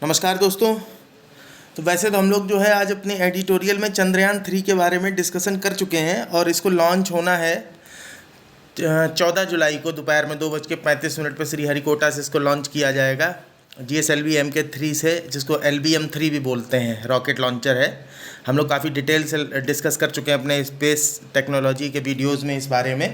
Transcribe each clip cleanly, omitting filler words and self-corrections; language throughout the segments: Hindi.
नमस्कार दोस्तों। तो वैसे तो हम लोग जो है आज अपने एडिटोरियल में चंद्रयान 3 के बारे में डिस्कशन कर चुके हैं और इसको लॉन्च होना है 14 जुलाई को दोपहर में 2:35 पर श्रीहरिकोटा से इसको लॉन्च किया जाएगा GSLV Mk3 से, जिसको LBM-3 भी बोलते हैं। रॉकेट लॉन्चर है। हम लोग काफ़ी डिटेल से डिस्कस कर चुके हैं अपने स्पेस टेक्नोलॉजी के वीडियोज़ में इस बारे में।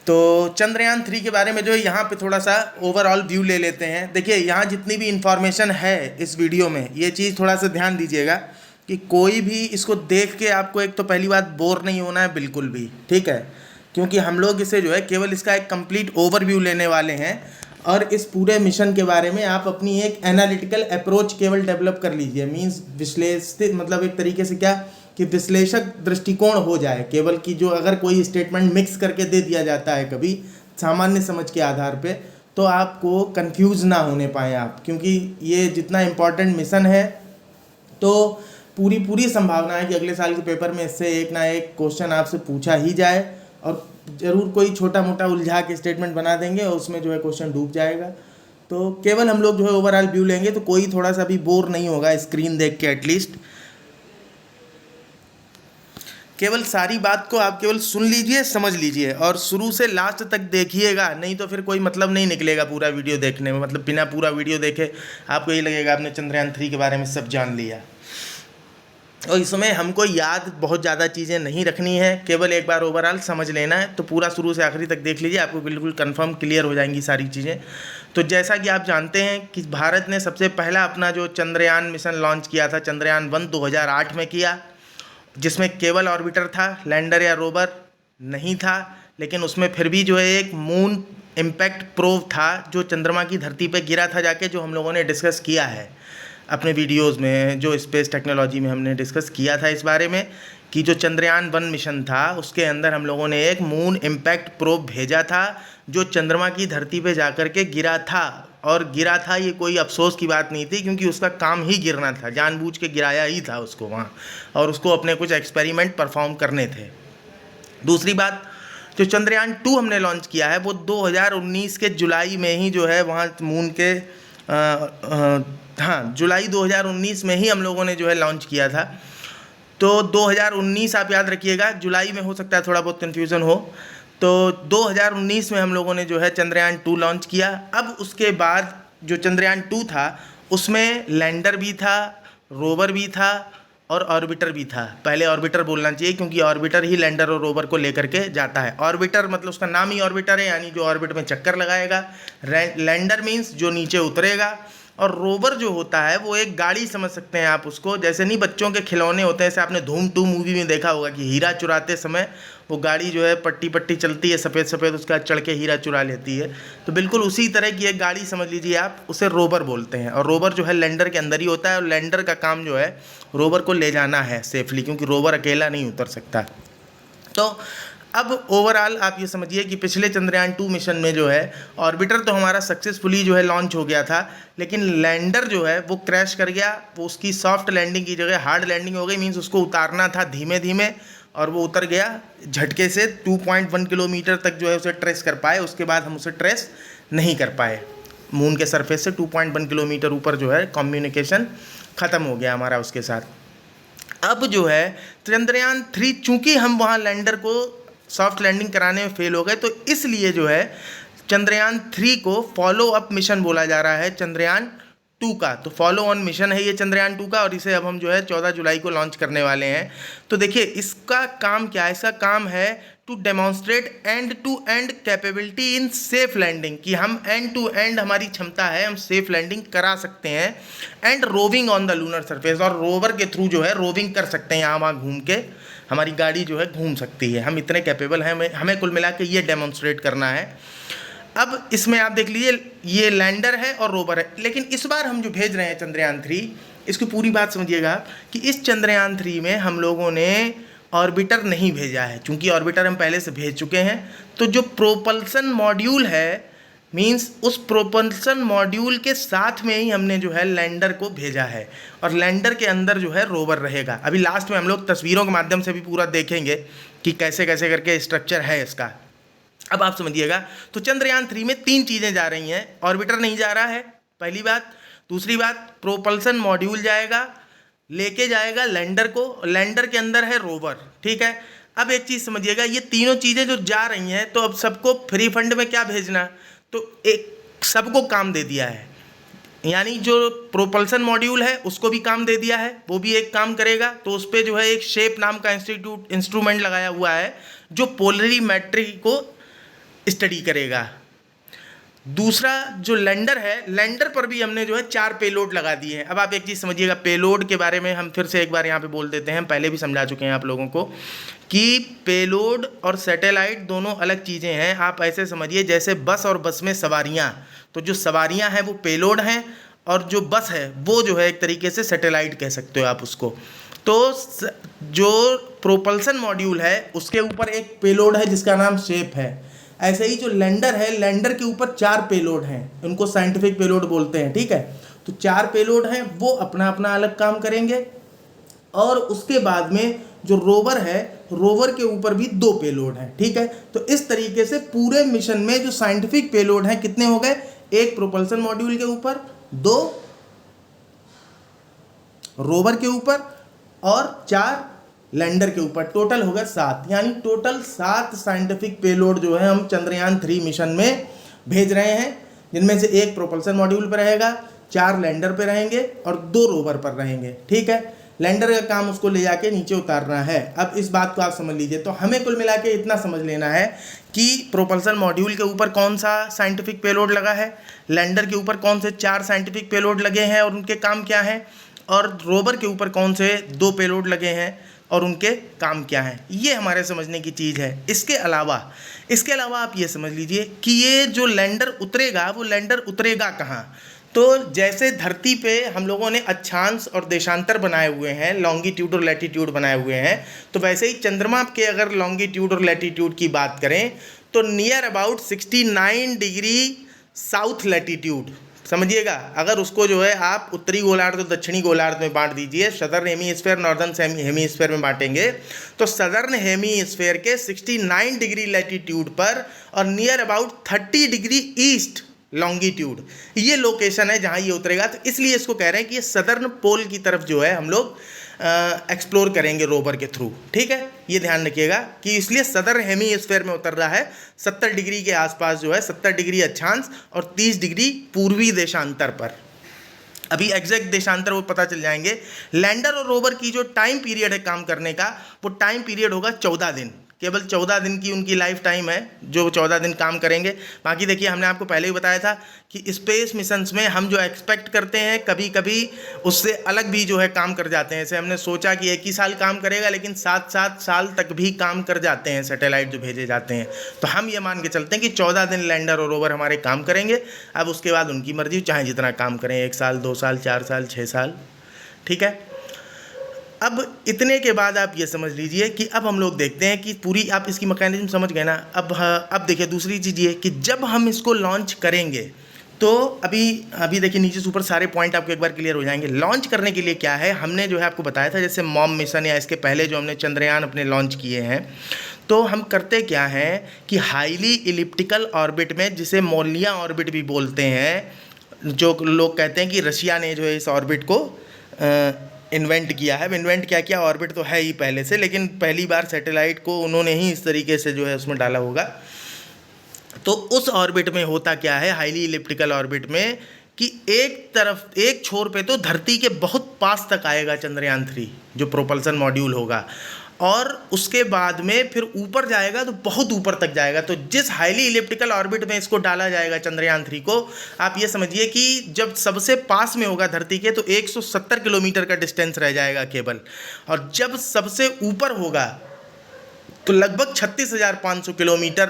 तो चंद्रयान 3 के बारे में जो है यहाँ पे थोड़ा सा ओवरऑल व्यू ले लेते हैं। देखिए, यहाँ जितनी भी इन्फॉर्मेशन है इस वीडियो में, ये चीज़ थोड़ा सा ध्यान दीजिएगा कि कोई भी इसको देख के आपको एक तो पहली बात बोर नहीं होना है बिल्कुल भी, ठीक है। क्योंकि हम लोग इसे जो है केवल इसका एक कंप्लीट ओवरव्यू लेने वाले हैं और इस पूरे मिशन के बारे में आप अपनी एक एनालिटिकल अप्रोच केवल डेवलप कर लीजिए। मीन्स विश्लेषित, मतलब एक तरीके से क्या कि विश्लेषक दृष्टिकोण हो जाए केवल, कि जो अगर कोई स्टेटमेंट मिक्स करके दे दिया जाता है कभी सामान्य समझ के आधार पे, तो आपको कंफ्यूज ना होने पाए आप, क्योंकि ये जितना इम्पोर्टेंट मिशन है तो पूरी संभावना है कि अगले साल के पेपर में इससे एक ना एक क्वेश्चन आपसे पूछा ही जाए और ज़रूर कोई छोटा मोटा उलझा के स्टेटमेंट बना देंगे और उसमें जो है क्वेश्चन डूब जाएगा। तो केवल हम लोग जो है ओवरऑल व्यू लेंगे, तो कोई थोड़ा सा भी बोर नहीं होगा स्क्रीन देख के। एटलीस्ट केवल सारी बात को आप केवल सुन लीजिए, समझ लीजिए और शुरू से लास्ट तक देखिएगा, नहीं तो फिर कोई मतलब नहीं निकलेगा पूरा वीडियो देखने में। मतलब बिना पूरा वीडियो देखे आपको ये लगेगा आपने चंद्रयान 3 के बारे में सब जान लिया। और इसमें हमको याद बहुत ज़्यादा चीज़ें नहीं रखनी है, केवल एक बार ओवरऑल समझ लेना है। तो पूरा शुरू से आखिरी तक देख लीजिए, आपको बिल्कुल कंफर्म क्लियर हो जाएंगी सारी चीज़ें। तो जैसा कि आप जानते हैं कि भारत ने सबसे पहला अपना जो चंद्रयान मिशन लॉन्च किया था, चंद्रयान 1 2008 में किया, जिसमें केवल ऑर्बिटर था, लैंडर या रोवर नहीं था। लेकिन उसमें फिर भी जो है एक मून इम्पैक्ट प्रोब था जो चंद्रमा की धरती पे गिरा था जाके, जो हम लोगों ने डिस्कस किया है अपने वीडियोस में, जो स्पेस टेक्नोलॉजी में हमने डिस्कस किया था इस बारे में कि जो चंद्रयान 1 मिशन था उसके अंदर हम लोगों ने एक मून इम्पैक्ट प्रोब भेजा था जो चंद्रमा की धरती पे जाकर के गिरा था। और गिरा था, ये कोई अफसोस की बात नहीं थी, क्योंकि उसका काम ही गिरना था, जानबूझ के गिराया ही था उसको वहाँ, और उसको अपने कुछ एक्सपेरिमेंट परफॉर्म करने थे। दूसरी बात, जो चंद्रयान 2 हमने लॉन्च किया है वो 2019 के जुलाई में ही जो है वहाँ मून के जुलाई 2019 में ही हम लोगों ने जो है लॉन्च किया था। तो 2019 आप याद रखिएगा, जुलाई में हो सकता है थोड़ा बहुत कन्फ्यूज़न हो। तो 2019 में हम लोगों ने जो है चंद्रयान 2 लॉन्च किया। अब उसके बाद जो चंद्रयान 2 था उसमें लैंडर भी था, रोवर भी था और ऑर्बिटर भी था। पहले ऑर्बिटर बोलना चाहिए, क्योंकि ऑर्बिटर ही लैंडर और रोवर को लेकर के जाता है। ऑर्बिटर मतलब उसका नाम ही ऑर्बिटर है, यानी जो ऑर्बिट में चक्कर लगाएगा। लैंडर मीन्स जो नीचे उतरेगा, और रोवर जो होता है वो एक गाड़ी समझ सकते हैं आप उसको। जैसे नहीं बच्चों के खिलौने होते हैं, जैसे आपने धूम 2 मूवी में देखा होगा कि हीरा चुराते समय वो गाड़ी जो है पट्टी पट्टी चलती है सफ़ेद सफ़ेद, उसका चढ़ के हीरा चुरा लेती है। तो बिल्कुल उसी तरह की एक गाड़ी समझ लीजिए आप, उसे रोवर बोलते हैं। और रोवर जो है लैंडर के अंदर ही होता है, और लैंडर का काम जो है रोवर को ले जाना है सेफली, क्योंकि रोवर अकेला नहीं उतर सकता। तो अब ओवरऑल आप ये समझिए कि पिछले चंद्रयान 2 मिशन में जो है ऑर्बिटर तो हमारा सक्सेसफुली जो है लॉन्च हो गया था, लेकिन लैंडर जो है वो क्रैश कर गया। वो उसकी सॉफ्ट लैंडिंग की जगह हार्ड लैंडिंग हो गई। मीन्स उसको उतारना था धीमे धीमे, और वो उतर गया झटके से। 2.1 किलोमीटर तक जो है उसे ट्रेस कर पाए, उसके बाद हम उसे ट्रेस नहीं कर पाए। मून के सरफेस से 2.1 किलोमीटर ऊपर जो है कम्युनिकेशन ख़त्म हो गया हमारा उसके साथ। अब जो है चंद्रयान 3, चूँकि हम वहाँ लैंडर को सॉफ्ट लैंडिंग कराने में फेल हो गए, तो इसलिए जो है चंद्रयान 3 को फॉलो अप मिशन बोला जा रहा है चंद्रयान 2 का। तो फॉलो ऑन मिशन है ये चंद्रयान 2 का, और इसे अब हम जो है 14 जुलाई को लॉन्च करने वाले हैं। तो देखिए इसका काम क्या है, इसका काम है to demonstrate end to end capability in safe landing, कि हम एंड टू एंड हमारी क्षमता है, हम सेफ लैंडिंग करा सकते हैं। And roving on the lunar surface, और रोवर के थ्रू जो है रोविंग कर सकते हैं, यहाँ वहाँ घूम के हमारी गाड़ी जो है घूम सकती है। हम इतने कैपेबल हैं, हमें कुल मिला के ये डेमॉन्स्ट्रेट करना है। अब इसमें आप देख लीजिए, ये लैंडर है और रोवर है, लेकिन इस बार हम जो भेज रहे हैं चंद्रयान 3, इसकी पूरी बात समझिएगा कि इस चंद्रयान 3 में हम लोगों ने ऑर्बिटर नहीं भेजा है, क्योंकि ऑर्बिटर हम पहले से भेज चुके हैं। तो जो प्रोपल्सन मॉड्यूल है, मीन्स उस प्रोपल्सन मॉड्यूल के साथ में ही हमने जो है लैंडर को भेजा है, और लैंडर के अंदर जो है रोवर रहेगा। अभी लास्ट में हम लोग तस्वीरों के माध्यम से भी पूरा देखेंगे कि कैसे कैसे करके स्ट्रक्चर है इसका। अब आप समझिएगा, तो चंद्रयान 3 में 3 चीज़ें जा रही हैं। ऑर्बिटर नहीं जा रहा है, पहली बात। दूसरी बात, प्रोपल्सन मॉड्यूल जाएगा, लेके जाएगा लैंडर को, लैंडर के अंदर है रोवर, ठीक है। अब एक चीज़ समझिएगा, ये तीनों चीज़ें जो जा रही हैं, तो अब सबको फ्री फंड में क्या भेजना, तो एक सबको काम दे दिया है, यानी जो प्रोपल्सन मॉड्यूल है उसको भी काम दे दिया है, वो भी एक काम करेगा। तो उस पर जो है एक शेप नाम का इंस्ट्रूमेंट लगाया हुआ है जो पोलरीमेट्री को स्टडी करेगा। दूसरा जो लैंडर है, लैंडर पर भी हमने जो है 4 पेलोड लगा दिए हैं। अब आप एक चीज़ समझिएगा, पेलोड के बारे में हम फिर से एक बार यहाँ पे बोल देते हैं, पहले भी समझा चुके हैं आप लोगों को कि पेलोड और सैटेलाइट दोनों अलग चीज़ें हैं। आप ऐसे समझिए जैसे बस और बस में सवारियाँ, तो जो सवारियाँ हैं वो पेलोड हैं और जो बस है वो जो है एक तरीके से सैटेलाइट कह सकते हो आप उसको। तो जो प्रोपल्सन मॉड्यूल है उसके ऊपर एक पेलोड है जिसका नाम शेप है। ऐसे ही जो लैंडर है, लैंडर के ऊपर 4 पेलोड हैं, उनको साइंटिफिक पेलोड बोलते हैं, ठीक है। तो 4 पेलोड हैं, वो अपना अपना अलग काम करेंगे। और उसके बाद में जो रोवर है, रोवर के ऊपर भी 2 पेलोड हैं, ठीक है। तो इस तरीके से पूरे मिशन में जो साइंटिफिक पेलोड हैं कितने हो गए, 1 प्रोपल्सन मॉड्यूल के ऊपर, 2 रोवर के ऊपर और 4 लैंडर के ऊपर, टोटल होगा 7। यानी टोटल 7 साइंटिफिक पेलोड जो है हम चंद्रयान 3 मिशन में भेज रहे हैं, जिनमें से 1 प्रोपल्सन मॉड्यूल पर रहेगा, 4 लैंडर पे रहेंगे और 2 रोवर पर रहेंगे, ठीक है। लैंडर का काम उसको ले जाके नीचे उतारना है। अब इस बात को आप समझ लीजिए। तो हमें कुल मिला के इतना समझ लेना है कि प्रोपल्सन मॉड्यूल के ऊपर कौन सा साइंटिफिक पेलोड लगा है, लैंडर के ऊपर कौन से 4 साइंटिफिक पेलोड लगे हैं और उनके काम क्या हैं, और रोवर के ऊपर कौन से 2 पेलोड लगे हैं और उनके काम क्या हैं। ये हमारे समझने की चीज़ है। इसके अलावा आप ये समझ लीजिए कि ये जो लैंडर उतरेगा, वो लैंडर उतरेगा कहाँ। तो जैसे धरती पे हम लोगों ने अक्षांश और देशांतर बनाए हुए हैं, लॉन्गिट्यूड और लैटिट्यूड बनाए हुए हैं, तो वैसे ही चंद्रमा के अगर लॉन्गिट्यूड और लैटिट्यूड की बात करें तो near about 69 degree south latitude, समझिएगा। अगर उसको जो है आप उत्तरी गोलार्ध और दक्षिणी गोलार्ध में बांट दीजिए, सदर्न हेमीस्फीयर नॉर्दर्न हेमीस्फीयर में बांटेंगे, तो सदर्न हेमीस्फीयर के 69 डिग्री लैटिट्यूड पर और near about 30 degree east longitude, ये लोकेशन है जहाँ ये उतरेगा। तो इसलिए इसको कह रहे हैं कि ये सदर्न पोल की तरफ जो है हम लोग एक्सप्लोर करेंगे रोवर के थ्रू, ठीक है। ये ध्यान रखिएगा कि इसलिए सदर्न हेमीस्फीयर में उतर रहा है, 70 डिग्री के आसपास जो है, 70 डिग्री अक्षांश और 30 डिग्री पूर्वी देशांतर पर। अभी एग्जैक्ट देशांतर वो पता चल जाएंगे। लैंडर और रोवर की जो टाइम पीरियड है काम करने का, वो टाइम पीरियड होगा 14 दिन, केवल 14 दिन की उनकी लाइफ टाइम है जो 14 दिन काम करेंगे। बाकी देखिए, हमने आपको पहले ही बताया था कि स्पेस मिशंस में हम जो एक्सपेक्ट करते हैं कभी कभी उससे अलग भी जो है काम कर जाते हैं। जैसे हमने सोचा कि 1 ही साल काम करेगा, लेकिन 7-7 साल तक भी काम कर जाते हैं सैटेलाइट जो भेजे जाते हैं। तो हम ये मान के चलते हैं कि 14 दिन लैंडर और रोवर हमारे काम करेंगे। अब उसके बाद उनकी मर्जी, चाहे जितना काम करें, 1 साल, 2 साल, 4 साल, 6 साल, ठीक है। अब इतने के बाद आप ये समझ लीजिए कि अब हम लोग देखते हैं कि पूरी आप इसकी मैकेनिज्म समझ गए ना। अब देखिए दूसरी चीज़ ये कि जब हम इसको लॉन्च करेंगे तो अभी देखिए नीचे से ऊपर सारे पॉइंट आपको एक बार क्लियर हो जाएंगे। लॉन्च करने के लिए क्या है, हमने जो है आपको बताया था, जैसे मॉम मिशन या इसके पहले जो हमने चंद्रयान अपने लॉन्च किए हैं, तो हम करते क्या हैं कि हाईली इलिप्टिकल ऑर्बिट में, जिसे मोलिया ऑर्बिट भी बोलते हैं, जो लोग कहते हैं कि रशिया ने जो है इस ऑर्बिट को इन्वेंट किया है। इन्वेंट क्या किया, ऑर्बिट तो है ही पहले से, लेकिन पहली बार सैटेलाइट को उन्होंने ही इस तरीके से जो है उसमें डाला होगा। तो उस ऑर्बिट में होता क्या है, हाईली इलिप्टिकल ऑर्बिट में, कि एक छोर पे तो धरती के बहुत पास तक आएगा चंद्रयान 3 जो प्रोपल्सन मॉड्यूल होगा, और उसके बाद में फिर ऊपर जाएगा तो बहुत ऊपर तक जाएगा। तो जिस हाईली इलिप्टिकल ऑर्बिट में इसको डाला जाएगा चंद्रयान 3 को, आप ये समझिए कि जब सबसे पास में होगा धरती के तो 170 किलोमीटर का डिस्टेंस रह जाएगा केवल, और जब सबसे ऊपर होगा तो लगभग 36,500 किलोमीटर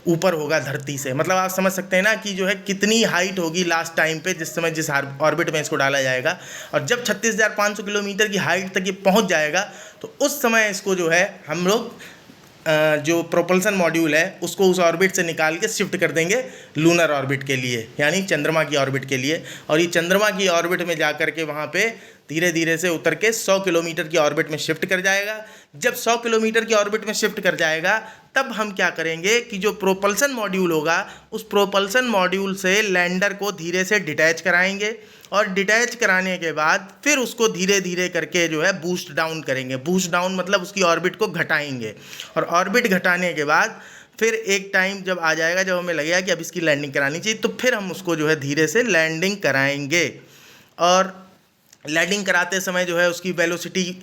ऊपर होगा धरती से। मतलब आप समझ सकते हैं ना कि जो है कितनी हाइट होगी लास्ट टाइम पे जिस समय जिस ऑर्बिट में इसको डाला जाएगा। और जब 36,500 किलोमीटर की हाइट तक ये पहुंच जाएगा तो उस समय इसको जो है हम लोग जो प्रोपल्सन मॉड्यूल है उसको उस ऑर्बिट से निकाल के शिफ्ट कर देंगे लूनर ऑर्बिट के लिए, यानी चंद्रमा की ऑर्बिट के लिए। और ये चंद्रमा की ऑर्बिट में जा कर के वहाँ पे धीरे धीरे से उतर के 100 किलोमीटर की ऑर्बिट में शिफ्ट कर जाएगा। जब 100 किलोमीटर की ऑर्बिट में शिफ्ट कर जाएगा तब हम क्या करेंगे कि जो प्रोपल्सन मॉड्यूल होगा उस प्रोपल्सन मॉड्यूल से लैंडर को धीरे से डिटैच कराएंगे और डिटैच कराने के बाद फिर उसको धीरे धीरे करके जो है बूस्ट डाउन करेंगे। बूस्ट डाउन मतलब उसकी ऑर्बिट को घटाएंगे और ऑर्बिट घटाने के बाद फिर एक टाइम जब आ जाएगा जब हमें लगेगा कि अब इसकी लैंडिंग करानी चाहिए तो फिर हम उसको जो है धीरे से लैंडिंग कराएंगे। और लैंडिंग कराते समय जो है उसकी वेलोसिटी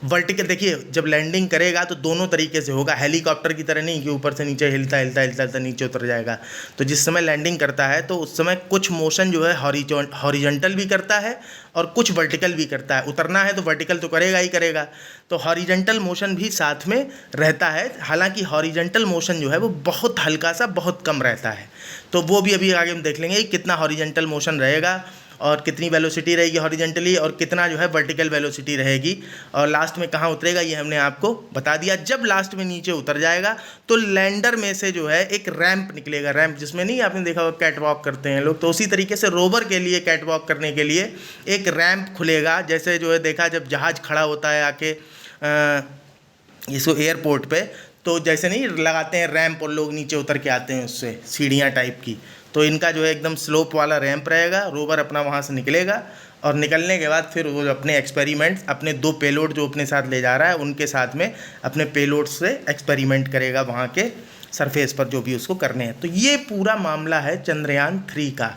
वर्टिकल, देखिए जब लैंडिंग करेगा तो दोनों तरीके से होगा, हेलीकॉप्टर की तरह नहीं कि ऊपर से नीचे हिलता हिलता हिलता हिलता नीचे उतर जाएगा। तो जिस समय लैंडिंग करता है तो उस समय कुछ मोशन जो है हॉरिजॉन्टल भी करता है और कुछ वर्टिकल भी करता है। उतरना है तो वर्टिकल तो करेगा ही करेगा, तो हॉरिजॉन्टल मोशन भी साथ में रहता है। हालांकि हॉरिजॉन्टल मोशन जो है वो बहुत हल्का सा, बहुत कम रहता है, तो वो भी अभी आगे हम देख लेंगे कि कितना हॉरिजॉन्टल मोशन रहेगा और कितनी वेलोसिटी रहेगी हॉरिजॉन्टली और कितना जो है वर्टिकल वेलोसिटी रहेगी और लास्ट में कहाँ उतरेगा ये हमने आपको बता दिया। जब लास्ट में नीचे उतर जाएगा तो लैंडर में से जो है एक रैंप निकलेगा, रैंप जिसमें नहीं आपने देखा होगा कैट वॉक करते हैं लोग, तो उसी तरीके से रोवर के लिए कैट वॉक करने के लिए एक रैंप खुलेगा। जैसे जो है देखा जब जहाज़ खड़ा होता है आके इसको एयरपोर्ट पे, तो जैसे नहीं लगाते हैं रैंप और लोग नीचे उतर के आते हैं उससे सीढ़ियाँ टाइप की, तो इनका जो है एकदम स्लोप वाला रैंप रहेगा। रोवर अपना वहाँ से निकलेगा और निकलने के बाद फिर वो अपने एक्सपेरिमेंट्स, अपने 2 पेलोड जो अपने साथ ले जा रहा है उनके साथ में अपने पेलोड से एक्सपेरिमेंट करेगा वहाँ के सरफेस पर जो भी उसको करने हैं। तो ये पूरा मामला है चंद्रयान 3 का।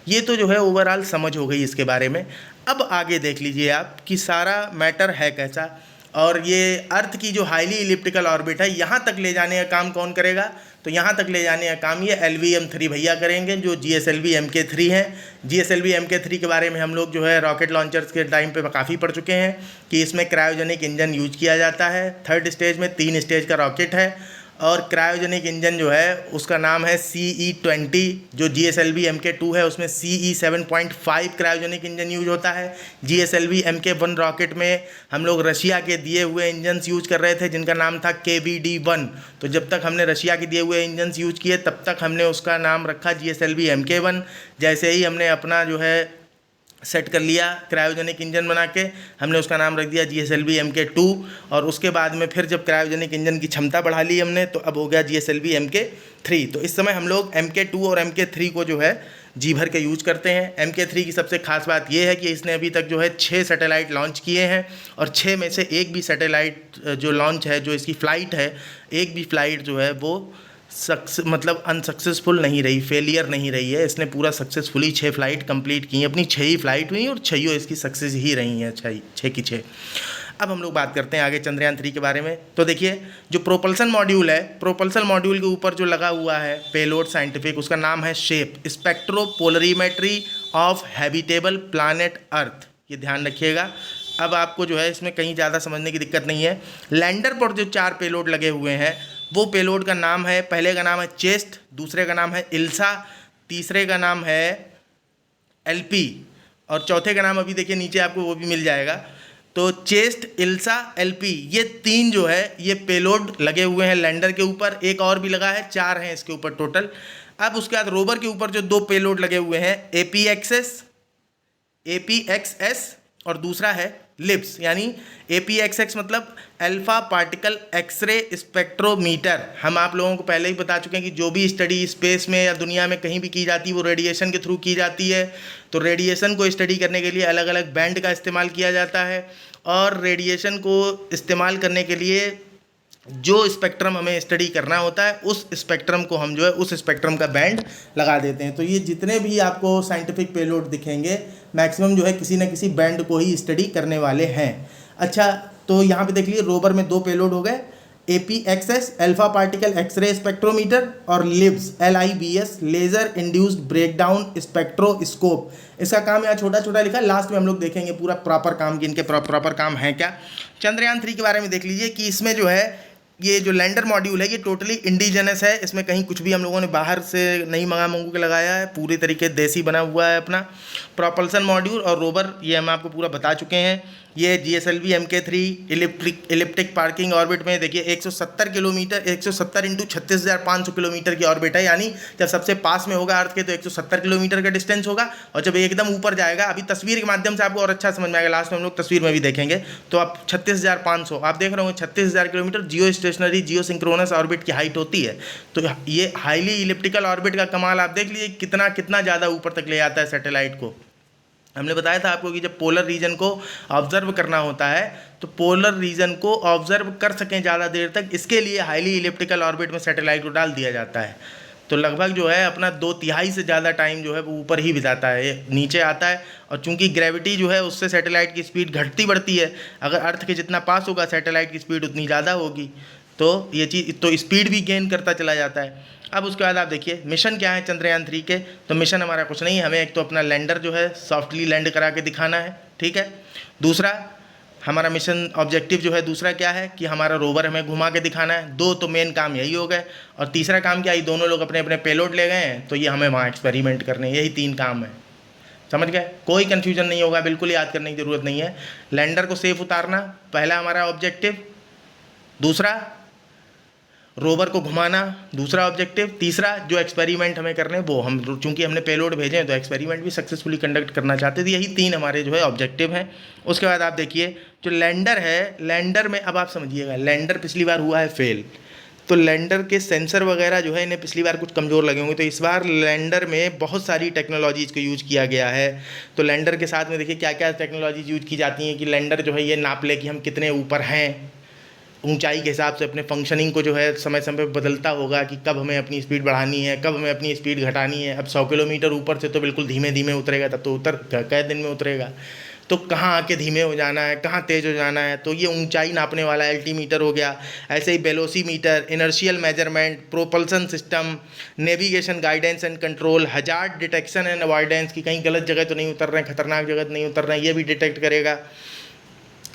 ये तो जो है ओवरऑल समझ हो गई इसके बारे में। अब आगे देख लीजिए आप कि सारा मैटर है कैसा, और ये अर्थ की जो हाईली इलिप्टिकल ऑर्बिट है यहाँ तक ले जाने का काम कौन करेगा, तो यहाँ तक ले जाने का काम ये LVM-3 भैया करेंगे जो GSLV Mk3 हैं। GSLV Mk3 के बारे में हम लोग जो है रॉकेट लॉन्चर्स के टाइम पे काफ़ी पढ़ चुके हैं कि इसमें क्रायोजेनिक इंजन यूज किया जाता है। 3rd स्टेज में 3 स्टेज का रॉकेट है और क्रायोजेनिक इंजन जो है उसका नाम है CE-20। जो GSLV Mk2 है उसमें CE-7.5 क्रायोजेनिक इंजन यूज होता है। GSLV Mk1 रॉकेट में हम लोग रशिया के दिए हुए इंजन्स यूज कर रहे थे जिनका नाम था KVD-1। तो जब तक हमने रशिया के दिए हुए इंजन्स यूज किए तब तक हमने उसका नाम रखा GSLV Mk1। जैसे ही हमने अपना जो है सेट कर लिया क्रायोजेनिक इंजन बना के, हमने उसका नाम रख दिया GSLV Mk2। और उसके बाद में फिर जब क्रायोजेनिक इंजन की क्षमता बढ़ा ली हमने तो अब हो गया GSLV Mk3। तो इस समय हम लोग Mk2 और Mk3 को जो है जी भर के यूज करते हैं। Mk3 की सबसे खास बात यह है कि इसने अभी तक जो है 6 सैटेलाइट लॉन्च किए हैं और 6 में से एक भी सैटेलाइट जो लॉन्च है, जो इसकी फ़्लाइट है, एक भी फ़्लाइट जो है वो मतलब अनसक्सेसफुल नहीं रही, फेलियर नहीं रही है। इसने पूरा सक्सेसफुली 6 फ्लाइट कंप्लीट की हैं, अपनी 6 ही फ्लाइट हुई और 6 इसकी सक्सेस ही रही हैं, 6 की 6। अब हम लोग बात करते हैं आगे चंद्रयान 3 के बारे में। तो देखिए जो प्रोपल्सन मॉड्यूल है, प्रोपल्सन मॉड्यूल के ऊपर जो लगा हुआ है पेलोड साइंटिफिक, उसका नाम है SHAPE, spectropolarimetry of habitable planet Earth. ये ध्यान रखिएगा। अब आपको जो है इसमें कहीं ज़्यादा समझने की दिक्कत नहीं है। लैंडर पर जो 4 पेलोड लगे हुए हैं वो पेलोड का नाम है, पहले का नाम है चेस्ट, दूसरे का नाम है इल्सा, तीसरे का नाम है LP और चौथे का नाम अभी देखिए नीचे आपको वो भी मिल जाएगा। तो चेस्ट, इल्सा, LP ये 3 जो है ये पेलोड लगे हुए हैं लैंडर के ऊपर। एक और भी लगा है, 4 हैं इसके ऊपर टोटल। अब उसके बाद रोवर के ऊपर जो 2 पेलोड लगे हुए हैं APXS और दूसरा है लिप्स, यानी APXX मतलब अल्फा पार्टिकल एक्सरे स्पेक्ट्रोमीटर। हम आप लोगों को पहले ही बता चुके हैं कि जो भी स्टडी स्पेस में या दुनिया में कहीं भी की जाती है वो रेडिएशन के थ्रू की जाती है। तो रेडिएशन को स्टडी करने के लिए अलग अलग बैंड का इस्तेमाल किया जाता है और रेडिएशन को इस्तेमाल करने के लिए जो स्पेक्ट्रम हमें स्टडी करना होता है उस स्पेक्ट्रम को हम जो है उस स्पेक्ट्रम का बैंड लगा देते हैं। तो ये जितने भी आपको साइंटिफिक पेलोड दिखेंगे मैक्सिमम जो है किसी न किसी बैंड को ही स्टडी करने वाले हैं। अच्छा, तो यहाँ पे देख लीजिए रोवर में 2 पेलोड हो गए, APXS alpha particle X ray spectrometer और LIBS LIBS laser induced breakdown spectroscope. इसका काम यहाँ छोटा छोटा लिखा है, लास्ट में हम लोग देखेंगे पूरा प्रॉपर काम कि इनके प्रॉपर काम है क्या। चंद्रयान 3 के बारे में देख लीजिए कि इसमें जो है ये जो लैंडर मॉड्यूल है ये टोटली इंडिजिनस है, इसमें कहीं कुछ भी हम लोगों ने बाहर से नहीं मंगू के लगाया है, पूरी तरीके देसी बना हुआ है अपना। प्रोपल्सन मॉड्यूल और रोवर ये हम आपको पूरा बता चुके हैं। ये GSLV Mk3 elliptic parking orbit में देखिए 170 किलोमीटर, 170 इंटू 36,500 किलोमीटर की ऑर्बिट है, यानी जब सबसे पास में होगा अर्थ के तो 170 किलोमीटर का डिस्टेंस होगा, और जब एकदम ऊपर जाएगा, अभी तस्वीर के माध्यम से आपको और अच्छा समझ में आएगा, लास्ट में हम लोग तस्वीर में भी देखेंगे, तो आप 36,500 आप देख रहे होंगे, 36,000 किलोमीटर जियो स्टेशनरी जियो सिंक्रोनस ऑर्बिट की हाइट होती है। तो ये हाईली इलिप्टिकल ऑर्बिट का कमाल आप देख लीजिए कितना कितना ज़्यादा ऊपर तक ले जाता है सैटेलाइट को। हमने बताया था आपको कि जब पोलर रीजन को ऑब्जर्व करना होता है तो पोलर रीजन को ऑब्जर्व कर सकें ज़्यादा देर तक, इसके लिए हाईली इलिप्टिकल ऑर्बिट में सैटेलाइट को डाल दिया जाता है। तो लगभग जो है अपना 2/3 से ज़्यादा टाइम जो है वो ऊपर ही बिताता है, ये नीचे आता है। और चूंकि ग्रेविटी जो है उससे सैटेलाइट की स्पीड घटती बढ़ती है, अगर अर्थ के जितना पास होगा सैटेलाइट की स्पीड उतनी ज़्यादा होगी, तो ये चीज़ तो स्पीड भी गेन करता चला जाता है। अब उसके बाद आप देखिए मिशन क्या है चंद्रयान 3 के। तो मिशन हमारा कुछ नहीं है, हमें एक तो अपना लैंडर जो है सॉफ्टली लैंड करा के दिखाना है, ठीक है। दूसरा हमारा मिशन ऑब्जेक्टिव जो है दूसरा क्या है कि हमारा रोवर हमें घुमा के दिखाना है। दो तो मेन काम यही हो गए, और तीसरा काम क्या है, दोनों लोग अपने अपने पेलोड ले गए हैं, तो ये हमें वहाँ एक्सपेरिमेंट करने, यही 3 काम है। समझ गए, कोई कन्फ्यूजन नहीं होगा, बिल्कुल याद करने की ज़रूरत नहीं है। लैंडर को सेफ उतारना पहला हमारा ऑब्जेक्टिव, दूसरा रोवर को घुमाना दूसरा ऑब्जेक्टिव, तीसरा जो एक्सपेरिमेंट हमें करने वो हम चूंकि हमने पेलोड भेजे हैं तो एक्सपेरिमेंट भी सक्सेसफुली कंडक्ट करना चाहते थे। यही 3 हमारे जो है ऑब्जेक्टिव हैं। उसके बाद आप देखिए जो लैंडर है, लैंडर में अब आप समझिएगा, लैंडर पिछली बार हुआ है फेल, तो लैंडर के सेंसर वगैरह जो है इन्हें पिछली बार कुछ कमज़ोर लगे होंगे, तो इस बार लैंडर में बहुत सारी टेक्नोलॉजीज़ को यूज किया गया है। तो लैंडर के साथ में देखिए क्या क्या टेक्नोलॉजीज यूज की जाती हैं कि लैंडर जो है ये नाप ले कि हम कितने ऊपर हैं, ऊंचाई के हिसाब से अपने फंक्शनिंग को जो है समय समय पर बदलता होगा कि कब हमें अपनी स्पीड बढ़ानी है, कब हमें अपनी स्पीड घटानी है। अब 100 किलोमीटर ऊपर से तो बिल्कुल धीमे धीमे उतरेगा, तब तो उतर कई दिन में उतरेगा, तो कहाँ आके धीमे हो जाना है, कहाँ तेज़ हो जाना है, तो ये ऊंचाई नापने वाला एल्टीमीटर हो गया। ऐसे ही velocimeter, inertial measurement, propulsion system, navigation guidance and control, hazard detection and avoidance की कहीं गलत जगह तो नहीं उतर रहे हैं, खतरनाक जगह तो नहीं उतर रहे हैं, ये भी डिटेक्ट करेगा।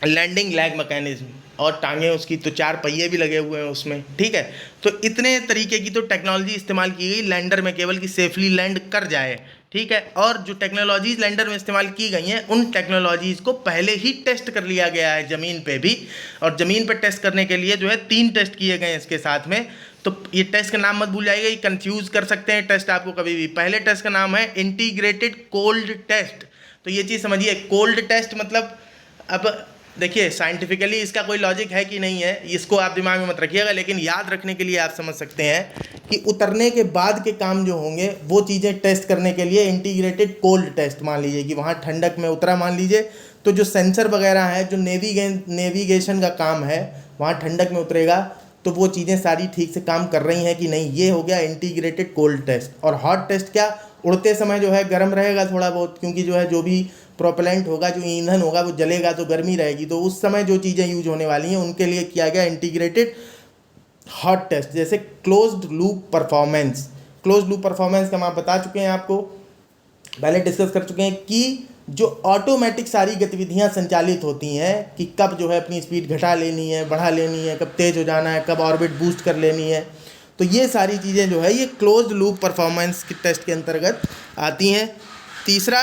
लैंडिंग लैग मैकेनिज्म, और टांगे उसकी तो 4 पहिए भी लगे हुए हैं उसमें, ठीक है। तो इतने तरीके की तो टेक्नोलॉजी इस्तेमाल की गई लैंडर में केवल कि सेफली लैंड कर जाए, ठीक है। और जो टेक्नोलॉजीज लैंडर में इस्तेमाल की गई हैं उन टेक्नोलॉजीज़ को पहले ही टेस्ट कर लिया गया है ज़मीन पे भी, और ज़मीन पर टेस्ट करने के लिए जो है 3 टेस्ट किए गए हैं इसके साथ में। तो ये टेस्ट का नाम मत भूल जाइएगा, ये कंफ्यूज कर सकते हैं टेस्ट आपको कभी भी। पहले टेस्ट का नाम है इंटीग्रेटेड कोल्ड टेस्ट। तो ये चीज़ समझिए, कोल्ड टेस्ट मतलब, अब देखिए साइंटिफिकली इसका कोई लॉजिक है कि नहीं है, इसको आप दिमाग में मत रखिएगा, लेकिन याद रखने के लिए आप समझ सकते हैं कि उतरने के बाद के काम जो होंगे वो चीज़ें टेस्ट करने के लिए इंटीग्रेटेड कोल्ड टेस्ट, मान लीजिए कि वहाँ ठंडक में उतरा मान लीजिए, तो जो सेंसर वगैरह है, जो नेविगेशन का काम है वहाँ ठंडक में उतरेगा, तो वो चीज़ें सारी ठीक से काम कर रही हैं कि नहीं, ये हो गया इंटीग्रेटेड कोल्ड टेस्ट। और हॉट टेस्ट क्या, उड़ते समय जो है गर्म रहेगा थोड़ा बहुत, क्योंकि जो है जो भी प्रोपेलेंट होगा, जो ईंधन होगा वो जलेगा तो गर्मी रहेगी, तो उस समय जो चीज़ें यूज होने वाली हैं उनके लिए किया गया इंटीग्रेटेड हॉट टेस्ट। जैसे closed loop performance, closed loop performance का हम आप बता चुके हैं, आपको पहले डिस्कस कर चुके हैं कि जो ऑटोमेटिक सारी गतिविधियां संचालित होती हैं कि कब जो है अपनी स्पीड घटा लेनी है, बढ़ा लेनी है, कब तेज़ हो जाना है, कब ऑर्बिट बूस्ट कर लेनी है, तो ये सारी चीज़ें जो है ये क्लोज्ड लूप परफॉर्मेंस के टेस्ट के अंतर्गत आती हैं। तीसरा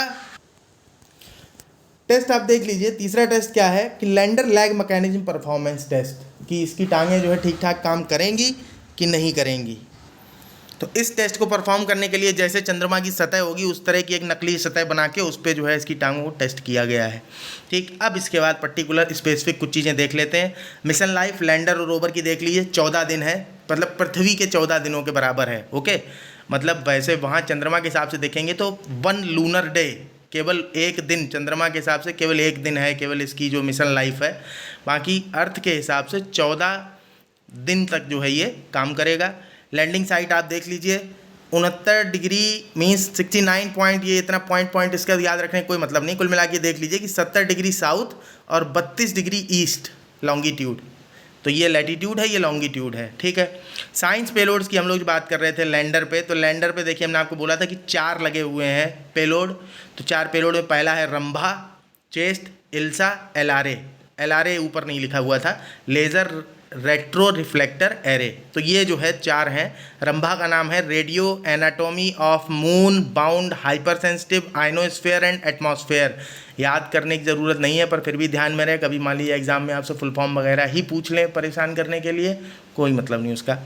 टेस्ट आप देख लीजिए, तीसरा टेस्ट क्या है कि lander leg mechanism performance test, कि इसकी टांगें जो है ठीक ठाक काम करेंगी कि नहीं करेंगी। तो इस टेस्ट को परफॉर्म करने के लिए जैसे चंद्रमा की सतह होगी उस तरह की एक नकली सतह बना के उस पर जो है इसकी टांगों को टेस्ट किया गया है, ठीक। अब इसके बाद पर्टिकुलर स्पेसिफिक कुछ चीज़ें देख लेते हैं। मिशन लाइफ लैंडर और रोवर की देख लीजिए, 14 दिन है, मतलब पृथ्वी के 14 दिनों के बराबर है, ओके। मतलब वैसे वहाँ चंद्रमा के हिसाब से देखेंगे तो 1 लूनर डे, केवल 1 दिन, चंद्रमा के हिसाब से केवल 1 दिन है केवल इसकी जो मिशन लाइफ है, बाकी अर्थ के हिसाब से 14 दिन तक जो है ये काम करेगा। लैंडिंग साइट आप देख लीजिए, 69 डिग्री मीन्स 69 पॉइंट, ये इतना पॉइंट इसका याद रखने का कोई मतलब नहीं, कुल मिला के देख लीजिए कि 70 डिग्री साउथ और 32 डिग्री ईस्ट लॉन्गिट्यूड, तो ये लैटिट्यूड है, ये लॉन्गिट्यूड है, ठीक है। साइंस पेलोड्स की हम लोग बात कर रहे थे लैंडर पे, तो लैंडर पे देखिए हमने आपको बोला था कि 4 लगे हुए हैं पेलोड। तो 4 पेलोड में पहला है रंभा, चेस्ट, इल्सा, एलआरए ऊपर नहीं लिखा हुआ था, लेज़र रेट्रो रिफ्लेक्टर एरे। तो ये जो है 4 हैं। रंभा का नाम है radio anatomy of moon bound hyper sensitive ionosphere and atmosphere. याद करने की ज़रूरत नहीं है, पर फिर भी ध्यान में रहे, कभी मान लीजिए एग्जाम में आपसे फुल फॉर्म वगैरह ही पूछ लें परेशान करने के लिए, कोई मतलब नहीं उसका।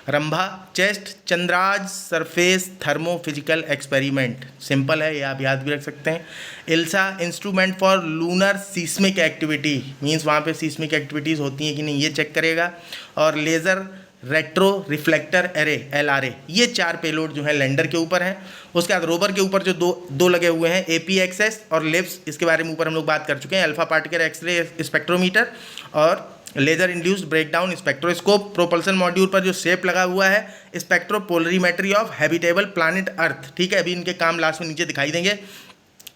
Rambha ChaSTE Chandra's surface thermophysical experiment, simple है, ये आप याद भी रख सकते हैं। ILSA instrument for lunar seismic activity, means वहाँ पे सीस्मिक एक्टिविटीज़ होती हैं कि नहीं ये चेक करेगा। और laser retro reflector array LRA, ये 4 पेलोड जो है लैंडर के ऊपर हैं। उसके बाद रोवर के ऊपर जो दो लगे हुए हैं APXS और लिप्स, इसके बारे में ऊपर हम लोग बात कर चुके हैं। अल्फा पार्टिकल एक्सरे स्पेक्ट्रोमीटर और laser induced breakdown spectroscope. Propulsion module पर जो शेप लगा हुआ है spectropolarimetry of habitable planet Earth, ठीक है, अभी इनके काम लास्ट में नीचे दिखाई देंगे।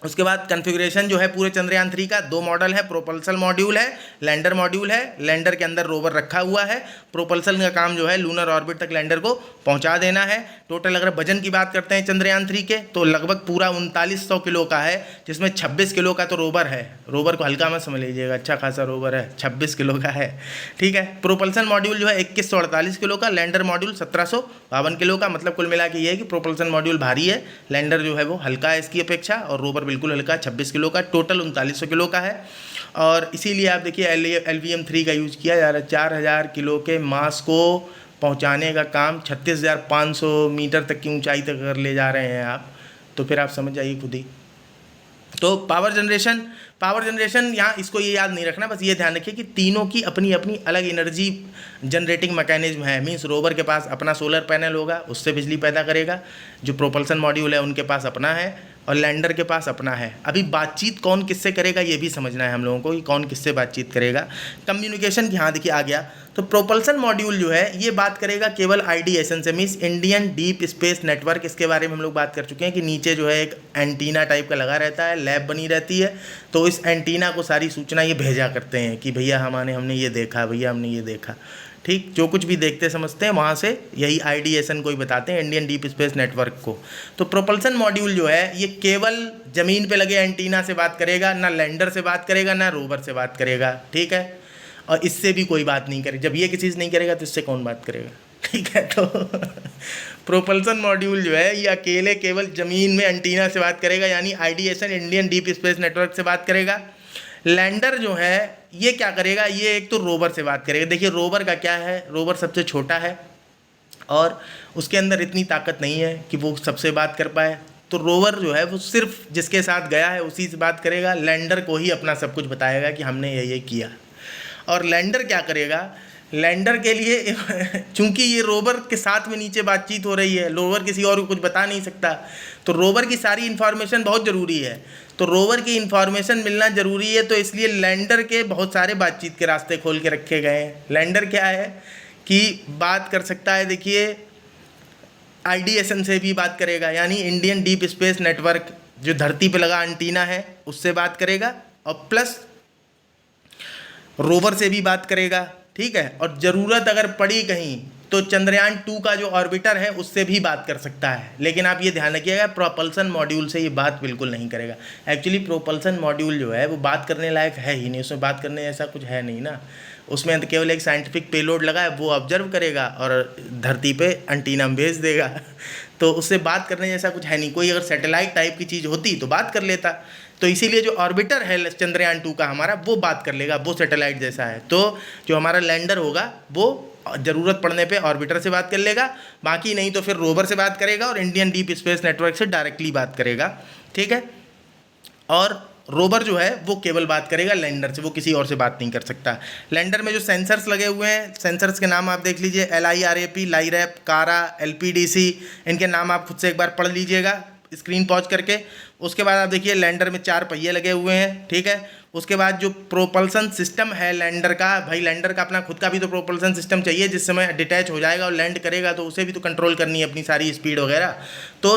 उसके बाद कन्फिगरेशन जो है पूरे चंद्रयान 3 का 2 मॉडल है, प्रोपल्सन मॉड्यूल है, लैंडर मॉड्यूल है। लैंडर के अंदर रोवर रखा हुआ है। प्रोपल्सन का काम जो है लूनर ऑर्बिट तक लैंडर को पहुंचा देना है। टोटल अगर वजन की बात करते हैं चंद्रयान 3 के तो लगभग पूरा 3900 किलो का है, जिसमें 26 किलो का तो रोवर है। रोवर को हल्का मत समझ लीजिएगा, अच्छा खासा रोवर है, 26 किलो का है, ठीक है। प्रोपल्सन मॉड्यूल जो है 2148 किलो का, लैंडर मॉड्यूल 1752 किलो का। मतलब कुल मिला के ये है कि प्रोपल्सन मॉड्यूल भारी है, लैंडर जो है वो हल्का है इसकी अपेक्षा, और रोवर बिल्कुल हल्का 26 किलो का। टोटल 3900 किलो का है। और इसीलिए आप देखिए LVM-3 का यूज़ किया जा रहा है। 4000 किलो के मास को पहुंचाने का काम 36,500 मीटर तक की ऊंचाई तक अगर ले जा रहे हैं आप, तो फिर आप समझ जाइए खुद ही। तो पावर जनरेशन यहाँ इसको ये याद नहीं रखना, बस ये ध्यान रखिए कि तीनों की अपनी अपनी अलग एनर्जी जनरेटिंग मैकेनिज्म है। मीन्स रोवर के पास अपना सोलर पैनल होगा, उससे बिजली पैदा करेगा। जो प्रोपल्सन मॉड्यूल है उनके पास अपना है, और लैंडर के पास अपना है। अभी बातचीत कौन किससे करेगा ये भी समझना है हम लोगों को कि कौन किससे बातचीत करेगा। कम्युनिकेशन यहाँ देखिए आ गया। तो प्रोपल्सन मॉड्यूल जो है ये बात करेगा केवल IDSN से, means Indian deep space network. इसके बारे में हम लोग बात कर चुके हैं कि नीचे जो है एक एंटीना टाइप का लगा रहता है, लैब बनी रहती है, तो इस एंटीना को सारी सूचना ये भेजा करते हैं कि भैया हमने ये देखा, भैया हमने ये देखा, ठीक। जो कुछ भी देखते समझते हैं वहाँ से यही IDSN को ही बताते हैं, इंडियन डीप स्पेस नेटवर्क को। तो प्रोपल्सन मॉड्यूल जो है ये केवल ज़मीन पे लगे एंटीना से बात करेगा, ना लैंडर से बात करेगा, ना रोवर से बात करेगा, ठीक है। और इससे भी कोई बात नहीं करेगा। जब ये किसी से नहीं करेगा तो इससे कौन बात करेगा, ठीक है। तो प्रोपल्सन मॉड्यूल जो है ये अकेले केवल ज़मीन में एंटीना से बात करेगा, यानी IDSN Indian deep space network से बात करेगा। लैंडर जो है ये क्या करेगा, ये एक तो रोवर से बात करेगा। देखिए रोवर का क्या है, रोवर सबसे छोटा है और उसके अंदर इतनी ताकत नहीं है कि वो सबसे बात कर पाए। तो रोवर जो है वो सिर्फ जिसके साथ गया है उसी से बात करेगा, लैंडर को ही अपना सब कुछ बताएगा कि हमने ये किया। और लैंडर क्या करेगा, लैंडर के लिए चूंकि ये रोवर के साथ में नीचे बातचीत हो रही है, रोवर किसी और को कुछ बता नहीं सकता, तो रोवर की सारी इन्फॉर्मेशन बहुत ज़रूरी है। तो रोवर की इन्फॉर्मेशन मिलना ज़रूरी है, तो इसलिए लैंडर के बहुत सारे बातचीत के रास्ते खोल के रखे गए हैं। लैंडर क्या है कि बात कर सकता है, देखिए IDSN से भी बात करेगा, यानी इंडियन डीप स्पेस नेटवर्क जो धरती पे लगा एंटीना है उससे बात करेगा, और प्लस रोवर से भी बात करेगा, ठीक है। और ज़रूरत अगर पड़ी कहीं तो चंद्रयान 2 का जो ऑर्बिटर है उससे भी बात कर सकता है। लेकिन आप ये ध्यान रखिएगा प्रोपल्सन मॉड्यूल से ये बात बिल्कुल नहीं करेगा। एक्चुअली प्रोपल्सन मॉड्यूल जो है वो बात करने लायक है ही नहीं, उसमें बात करने जैसा कुछ है नहीं ना। उसमें तो केवल एक साइंटिफिक पेलोड लगा है, वो ऑब्जर्व करेगा और धरती पे एंटीना में भेज देगा। तो उससे बात करने जैसा कुछ है नहीं। कोई अगर सैटेलाइट टाइप की चीज़ होती तो बात कर लेता। तो इसीलिए जो ऑर्बिटर है चंद्रयान 2 का हमारा वो बात कर लेगा, वो सैटेलाइट जैसा है। तो जो हमारा लैंडर होगा वो ज़रूरत पड़ने पे ऑर्बिटर से बात कर लेगा, बाकी नहीं तो फिर रोवर से बात करेगा और इंडियन डीप स्पेस नेटवर्क से डायरेक्टली बात करेगा, ठीक है। और रोवर जो है वो केवल बात करेगा लैंडर से, वो किसी और से बात नहीं कर सकता। लैंडर में जो सेंसर्स लगे हुए हैं, सेंसर्स के नाम आप देख लीजिए, LIRAP, लाइरैप, कारा, LPDC, इनके नाम आप खुद से एक बार पढ़ लीजिएगा स्क्रीन पॉज करके। उसके बाद आप देखिए लैंडर में 4 पहिए लगे हुए हैं, ठीक है। उसके बाद जो प्रोपल्सन सिस्टम है लैंडर का, भाई लैंडर का अपना खुद का भी तो प्रोपल्सन सिस्टम चाहिए, जिस समय डिटैच हो जाएगा और लैंड करेगा तो उसे भी तो कंट्रोल करनी है अपनी सारी स्पीड वगैरह। तो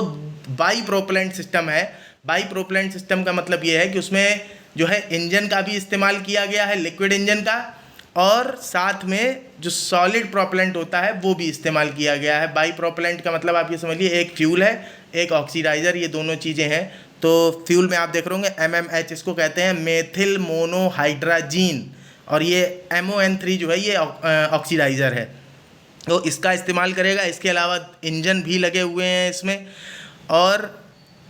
बाई प्रोपेलेंट सिस्टम है। बाई प्रोपेलेंट सिस्टम का मतलब ये है कि उसमें जो है इंजन का भी इस्तेमाल किया गया है, लिक्विड इंजन का, और साथ में जो सॉलिड प्रोपेलेंट होता है वो भी इस्तेमाल किया गया है। बाई प्रोपेलेंट का मतलब आप ये समझिए एक फ्यूल है, एक ऑक्सीडाइज़र, ये दोनों चीज़ें हैं। तो फ्यूल में आप देख रहे होंगे MMH, इसको कहते हैं मेथिल मोनोहाइड्राजीन, और ये MON3 जो है ये ऑक्सीडाइज़र है, तो इसका इस्तेमाल करेगा। इसके अलावा इंजन भी लगे हुए हैं इसमें, और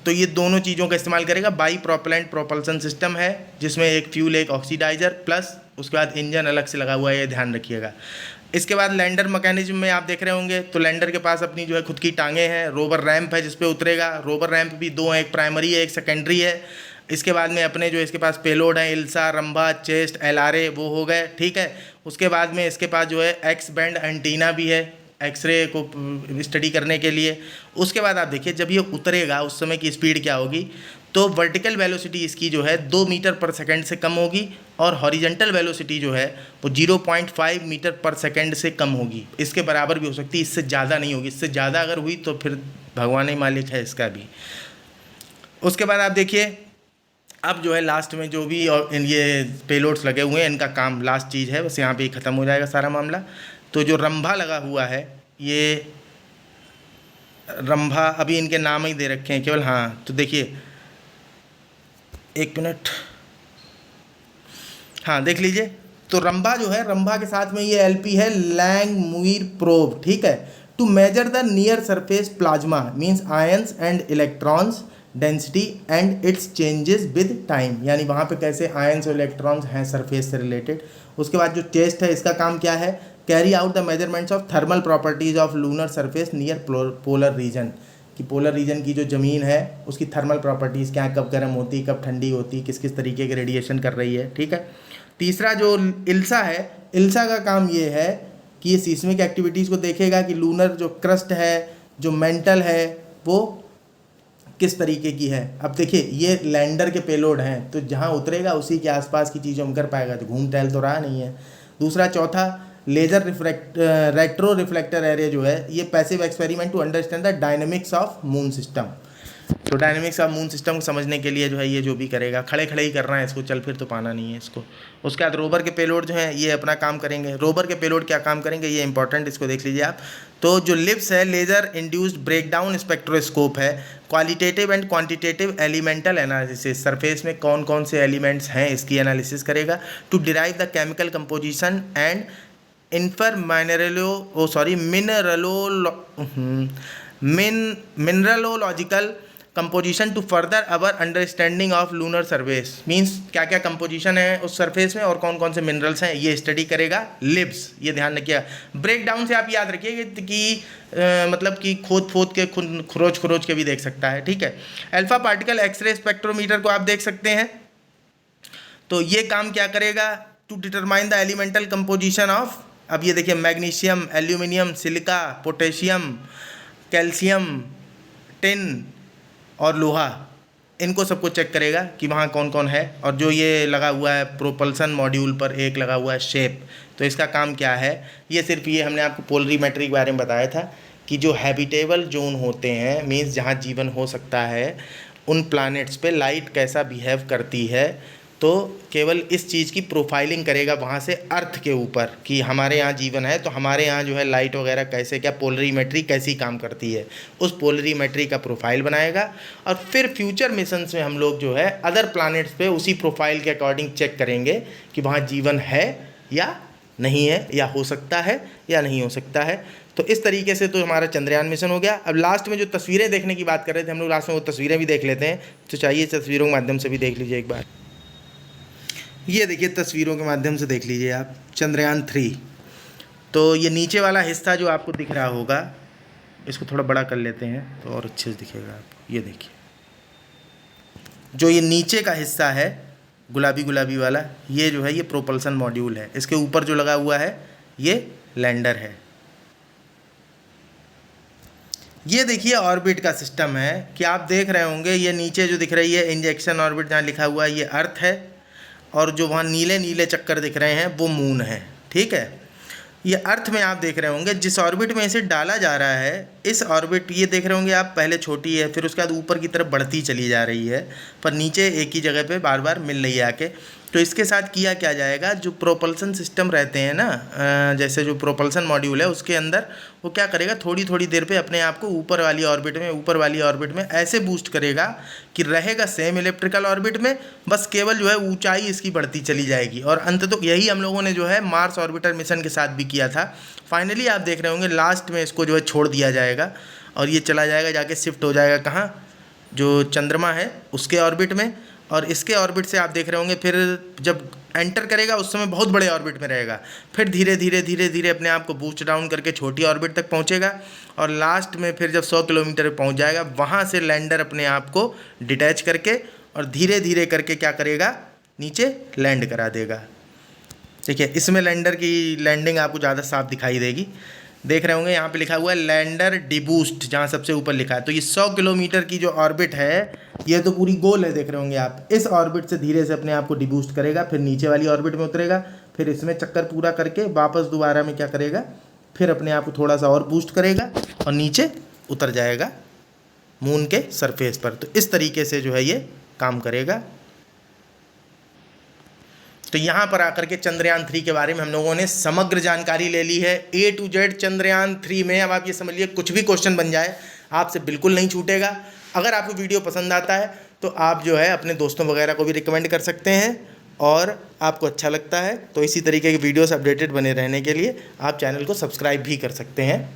तो ये दोनों चीज़ों का इस्तेमाल करेगा। बाई प्रोपेलेंट प्रोपल्सन सिस्टम है जिसमें एक फ्यूल एक ऑक्सीडाइज़र प्लस उसके बाद इंजन अलग से लगा हुआ है, ये ध्यान रखिएगा। इसके बाद लैंडर मैकेनिज्म में आप देख रहे होंगे तो लैंडर के पास अपनी जो है खुद की टांगें हैं, रोवर रैंप है जिस पे उतरेगा। रोवर रैंप भी दो हैं, एक प्राइमरी है एक सेकेंडरी है। इसके बाद में अपने जो इसके पास पेलोड है इल्सा, रंभा, चेस्ट, LRA वो हो गए, ठीक है। उसके बाद में इसके पास जो है एक्स बैंड एंटीना भी है एक्सरे को स्टडी करने के लिए। उसके बाद आप देखिए जब ये उतरेगा उस समय की स्पीड क्या होगी, तो वर्टिकल वेलोसिटी इसकी जो है 2 मीटर पर सेकंड से कम होगी, और हॉरिजेंटल वेलोसिटी जो है वो 0.5 मीटर पर सेकंड से कम होगी। इसके बराबर भी हो सकती है, इससे ज़्यादा नहीं होगी। इससे ज़्यादा अगर हुई तो फिर भगवान ही मालिक है इसका भी। उसके बाद आप देखिए अब जो है लास्ट में जो भी और ये पेलोड्स लगे हुए हैं इनका काम लास्ट चीज़ है, बस यहाँ पे ख़त्म हो जाएगा सारा मामला। तो जो रंभा लगा हुआ है, ये रंभा अभी इनके नाम ही दे रखे हैं केवल, हाँ तो देखिए एक मिनट, हाँ देख लीजिए। तो रंभा जो है, रंभा के साथ में ये LP है लैंगमुइर प्रोब, ठीक है, to measure the near surface plasma means ions and electrons density and its changes with time, यानी वहाँ पे कैसे आयंस और इलेक्ट्रॉन्स हैं सरफेस से रिलेटेड। उसके बाद जो चेस्ट है इसका काम क्या है, carry out the measurements of thermal properties of lunar surface near polar region, कि पोलर रीजन की जो ज़मीन है उसकी थर्मल प्रॉपर्टीज़ क्या है, कब गर्म होती, कब ठंडी होती, किस किस तरीके के रेडिएशन कर रही है, ठीक है। तीसरा जो इल्सा है, इल्सा का काम ये है कि ये सीस्मिक एक्टिविटीज़ को देखेगा कि लूनर जो क्रस्ट है, जो मेंटल है, वो किस तरीके की है। अब देखिए ये लैंडर के पेलोड हैं, तो जहाँ उतरेगा उसी के आसपास की चीज़ों में कर पाएगा, तो घूम टहल तो रहा नहीं है। दूसरा चौथा लेजर रेट्रो रिफ्लेक्टर एरिया जो है, ये passive experiment to understand the dynamics of moon system. तो डायनेमिक्स ऑफ मून सिस्टम को समझने के लिए जो है ये जो भी करेगा, खड़े खड़े ही करना है इसको, चल फिर तो पाना नहीं है इसको। उसके बाद रोवर के पेलोड जो हैं ये अपना काम करेंगे। रोवर के पेलोड क्या काम करेंगे ये इंपॉर्टेंट, इसको देख लीजिए आप। तो जो लिप्स है लेजर इंड्यूस्ड ब्रेकडाउन स्पेक्ट्रोस्कोप है, qualitative and quantitative elemental analysis, surface में कौन कौन से एलिमेंट्स हैं इसकी एनालिसिस करेगा। To derive the chemical composition and mineralogical composition to further our understanding of lunar surface, means क्या क्या कंपोजिशन है उस सरफेस में और कौन कौन से मिनरल्स हैं ये स्टडी करेगा लिब्स, ये ध्यान रखिएगा। ब्रेक डाउन से आप याद रखिए कि मतलब कि खोद के खरोच के भी देख सकता है, ठीक है। अल्फा पार्टिकल एक्सरे स्पेक्ट्रोमीटर को आप देख सकते हैं, तो ये काम क्या करेगा, to determine the elemental composition of, अब ये देखिए magnesium, aluminium, silica, potassium, calcium, tin और लोहा, इनको सबको चेक करेगा कि वहाँ कौन कौन है। और जो ये लगा हुआ है प्रोपल्सन मॉड्यूल पर एक लगा हुआ है शेप, तो इसका काम क्या है, ये सिर्फ ये हमने आपको पोलरीमेट्री के बारे में बताया था कि जो हैबिटेबल जोन होते हैं मीन्स जहाँ जीवन हो सकता है, उन प्लैनेट्स पे लाइट कैसा बिहेव करती है, तो केवल इस चीज़ की प्रोफाइलिंग करेगा वहाँ से अर्थ के ऊपर कि हमारे यहाँ जीवन है तो हमारे यहाँ जो है लाइट वगैरह कैसे, क्या पोलरीमेट्री कैसी काम करती है, उस पोलरीमेट्री का प्रोफाइल बनाएगा। और फिर फ्यूचर मिशंस में हम लोग जो है अदर प्लैनेट्स पे उसी प्रोफाइल के अकॉर्डिंग चेक करेंगे कि वहाँ जीवन है या नहीं है, या हो सकता है या नहीं हो सकता है। तो इस तरीके से तो हमारा चंद्रयान मिशन हो गया। अब लास्ट में जो तस्वीरें देखने की बात कर रहे थे हम लोग, लास्ट में वो तस्वीरें भी देख लेते हैं, तो चाहिए तस्वीरों के माध्यम से भी देख लीजिए एक बार। ये देखिए तस्वीरों के माध्यम से देख लीजिए आप चंद्रयान 3। तो ये नीचे वाला हिस्सा जो आपको दिख रहा होगा, इसको थोड़ा बड़ा कर लेते हैं तो और अच्छे से दिखेगा आपको। ये देखिए जो ये नीचे का हिस्सा है गुलाबी गुलाबी वाला, ये जो है ये प्रोपल्सन मॉड्यूल है। इसके ऊपर जो लगा हुआ है ये लैंडर है। ये देखिए ऑर्बिट का सिस्टम है कि आप देख रहे होंगे, ये नीचे जो दिख रही है इंजेक्शन ऑर्बिट जहाँ लिखा हुआ है ये अर्थ है, और जो वहाँ नीले नीले चक्कर दिख रहे हैं वो मून है, ठीक है। ये अर्थ में आप देख रहे होंगे जिस ऑर्बिट में इसे डाला जा रहा है, इस ऑर्बिट ये देख रहे होंगे आप, पहले छोटी है फिर उसके बाद ऊपर की तरफ बढ़ती चली जा रही है, पर नीचे एक ही जगह पे बार बार मिल रही है आके। तो इसके साथ किया क्या जाएगा, जो प्रोपल्सन सिस्टम रहते हैं ना, जैसे जो प्रोपल्सन मॉड्यूल है उसके अंदर वो क्या करेगा, थोड़ी थोड़ी देर पे अपने आप को ऊपर वाली ऑर्बिट में ऐसे बूस्ट करेगा कि रहेगा सेम इलेक्ट्रिकल ऑर्बिट में, बस केवल जो है ऊंचाई इसकी बढ़ती चली जाएगी। और अंत तो यही हम लोगों ने जो है मार्स ऑर्बिटर मिशन के साथ भी किया था। फाइनली आप देख रहे होंगे लास्ट में इसको जो है छोड़ दिया जाएगा और ये चला जाएगा, जाके शिफ्ट हो जाएगा कहाँ, जो चंद्रमा है उसके ऑर्बिट में। और इसके ऑर्बिट से आप देख रहे होंगे फिर जब एंटर करेगा उस समय बहुत बड़े ऑर्बिट में रहेगा, फिर धीरे धीरे अपने आप को बूस्ट डाउन करके छोटी ऑर्बिट तक पहुंचेगा और लास्ट में फिर जब 100 किलोमीटर पे पहुंच जाएगा वहां से लैंडर अपने आप को डिटैच करके और धीरे धीरे करके क्या करेगा, नीचे लैंड करा देगा। ठीक है, इसमें लैंडर की लैंडिंग आपको ज़्यादा साफ दिखाई देगी। देख रहे होंगे यहाँ पे लिखा हुआ है लैंडर डिबूस्ट, जहाँ सबसे ऊपर लिखा है। तो ये 100 किलोमीटर की जो ऑर्बिट है ये तो पूरी गोल है, देख रहे होंगे आप। इस ऑर्बिट से धीरे से अपने आप को डिबूस्ट करेगा, फिर नीचे वाली ऑर्बिट में उतरेगा, फिर इसमें चक्कर पूरा करके वापस दोबारा में क्या करेगा, फिर अपने आप को थोड़ा सा और बूस्ट करेगा और नीचे उतर जाएगा मून के सरफेस पर। तो इस तरीके से जो है ये काम करेगा। तो यहाँ पर आकर के चंद्रयान 3 के बारे में हम लोगों ने समग्र जानकारी ले ली है A to Z चंद्रयान 3 में। अब आप ये समझ लिए कुछ भी क्वेश्चन बन जाए आपसे बिल्कुल नहीं छूटेगा। अगर आपको वीडियो पसंद आता है तो आप जो है अपने दोस्तों वगैरह को भी रिकमेंड कर सकते हैं, और आपको अच्छा लगता है तो इसी तरीके के वीडियोस अपडेटेड बने रहने के लिए आप चैनल को सब्सक्राइब भी कर सकते हैं।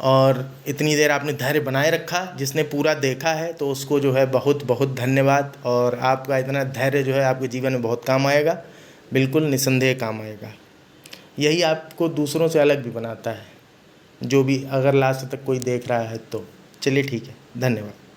और इतनी देर आपने धैर्य बनाए रखा, जिसने पूरा देखा है तो उसको जो है बहुत बहुत धन्यवाद। और आपका इतना धैर्य जो है आपके जीवन में बहुत काम आएगा, बिल्कुल निसंदेह काम आएगा। यही आपको दूसरों से अलग भी बनाता है, जो भी अगर लास्ट तक कोई देख रहा है तो। चलिए ठीक है, धन्यवाद।